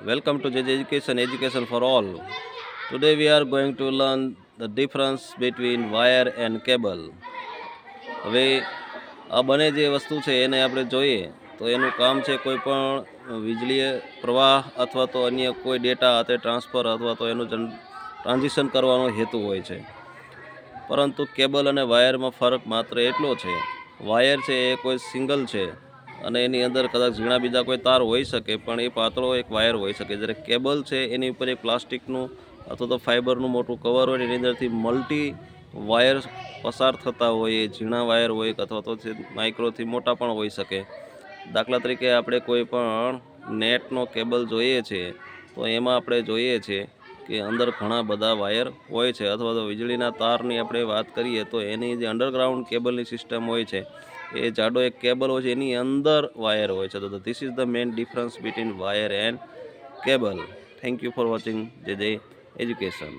Welcome to JJ Education, Education for All. Today we are going to learn the difference between wire and cable. હવે આ બંને જે વસ્તુ છે એને આપણે જોઈએ તો એનું કામ છે કોઈ પણ વીજળી પ્રવાહ અથવા તો અન્ય કોઈ ડેટા હાથે ટ્રાન્સફર અથવા તો એનું ટ્રાન્ઝિશન કરવાનો હેતુ હોય છે. પરંતુ કેબલ અને વાયરમાં ફરક માત્ર એટલો છે. વાયર છે એ કોઈ સિંગલ છે અને એની અંદર કદાચ ઝીણા બીજા કોઈ તાર હોઈ શકે, પણ એ પાતળો એક વાયર હોઈ શકે. જ્યારે કેબલ છે એની ઉપર એક પ્લાસ્ટિકનું અથવા તો ફાઇબરનું મોટું કવર હોય, એની અંદરથી મલ્ટી વાયર પસાર થતા હોય. એ ઝીણા વાયર હોય અથવા તો માઇક્રોથી મોટા પણ હોઈ શકે. દાખલા તરીકે આપણે કોઈ પણ નેટનો કેબલ જોઈએ છે તો એમાં આપણે જોઈએ છીએ કે અંદર ઘણા બધા વાયર હોય છે. અથવા તો વીજળીના તારની આપણે વાત કરીએ તો એની જે અંડરગ્રાઉન્ડ કેબલની સિસ્ટમ હોય છે એ જાડો એક કેબલ હોય છે, એની અંદર વાયર હોય છે. તો this is the main difference between wire and cable. Thank you for watching JJ Education.